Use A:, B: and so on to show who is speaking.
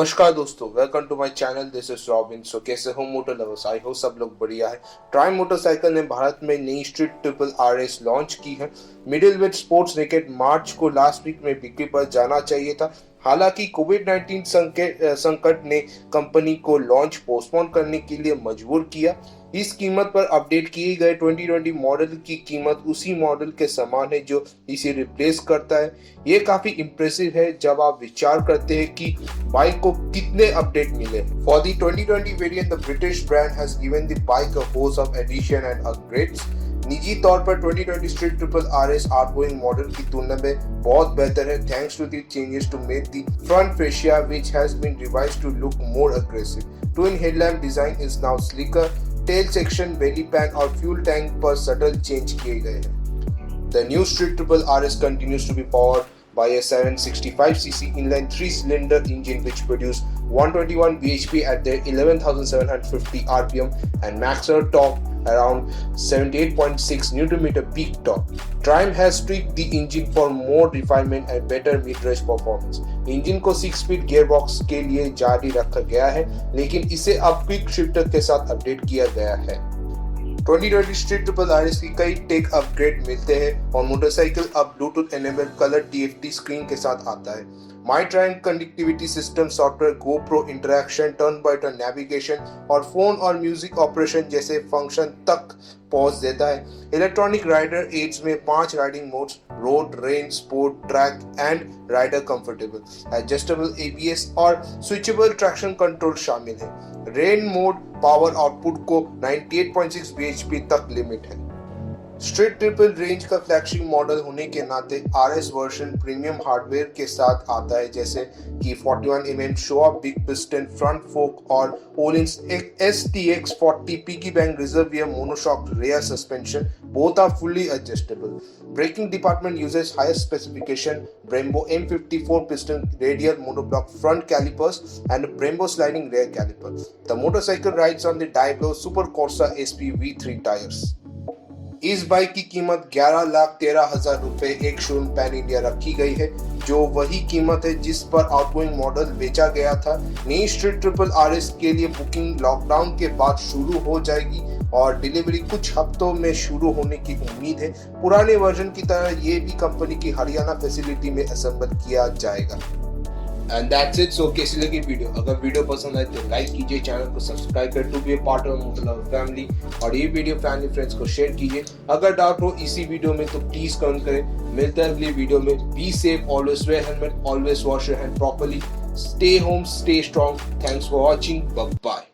A: नमस्कार दोस्तों, welcome to my channel. This is Robin. So कैसे हो मोटर लवर्स? आई होप सब लोग बढ़िया है। ट्राइम मोटरसाइकिल ने भारत में नई स्ट्रीट ट्रिपल आरएस लॉन्च की है। मिडिल वेट स्पोर्ट्स रैकेट मार्च को लास्ट वीक में बिक्री पर जाना चाहिए था। हालांकि कोविड-19 संकट ने कंपनी को लॉन्च पोस्टपोन करने के लिए मजबूर किया। इस कीमत पर अपडेट किए गए 2020 मॉडल की कीमत उसी मॉडल के समान है जो इसे रिप्लेस करता है। ये काफी इम्प्रेसिव है जब आप विचार करते हैं कि बाइक को कितने अपडेट मिले। For the 2020 variant the British brand has given the bike a host of edition and upgrades. निजी तौर पर 2020 street triple RS outgoing model की तुलना में बहुत बेहतर है, thanks to the changes to make the front fascia which has been revised to look more aggressive. Twin headlamp design is now slicker, tail section, belly pan और fuel tank पर subtle change किए गए हैं। The new Street Triple RS continues to be powered by a 765cc inline 3-cylinder engine which produced 121 bhp at their 11,750 rpm and maxed torque around 78.6 Nm peak torque. Triumph has tweaked the engine for more refinement and better mid-range performance. Engine को six-speed gearbox के लिए जारी रखा गया है, लेकिन इसे अब क्विक शिफ्टर के साथ अपडेट किया गया है। 2020 स्ट्रीट ट्रिपल आरएस की कई टेक अपग्रेड मिलते हैं और मोटरसाइकिल अब Bluetooth enabled colour TFT screen के साथ आता है। My Triumph connectivity system software, GoPro interaction, turn by turn navigation और फोन और म्यूजिक ऑपरेशन जैसे फंक्शन तक पॉज देता है। इलेक्ट्रॉनिक राइडर एड्स में 5 riding modes, road, rain, sport, track and rider comfortable, adjustable ABS और स्विचेबल ट्रैक्शन कंट्रोल शामिल है। रेन मोड पावर आउटपुट को 98.6 bhp तक लिमिट है। स्ट्रीट ट्रिपल रेंज का फ्लैगशिप मॉडल होने के नाते आरएस वर्जन प्रीमियम हार्डवेयर के साथ आता है, जैसे कि 41mm Showa big piston front fork और Ohlins STX 40 piggy bank reservoir monoshock rear suspension. Both are fully adjustable. Braking department uses higher specification Brembo M54 piston radial monoblock front calipers and Brembo sliding rear caliper. The motorcycle rides on the Diablo Super Corsa SP V3 tires. इस bike की कीमत 11,13,000 रुपए एक showroom pan India रखी गई है, जो वही कीमत है जिस पर आउटगोइंग मॉडल बेचा गया था। नई स्ट्रीट ट्रिपल आरएस के लिए बुकिंग लॉकडाउन के बाद शुरू हो जाएगी और डिलीवरी कुछ हफ्तों में शुरू होने की उम्मीद है। पुराने वर्जन की तरह ये भी कंपनी की हरियाणा फैसिलिटी में असेंबल किया जाएगा। And that's it. सो कैसी लगी वीडियो? अगर वीडियो पसंद आए तो लाइक कीजिए, चैनल को सब्सक्राइब कर to be a part of moto lover family, और ये वीडियो फैमिली फ्रेंड्स को शेयर कीजिए। अगर डाउट हो इसी वीडियो में तो प्लीज कमेंट करें। मिलते हैं अगली वीडियो में। Be safe, always wear helmet, always wash your hand properly, stay home, stay strong. Thanks for watching, bye bye.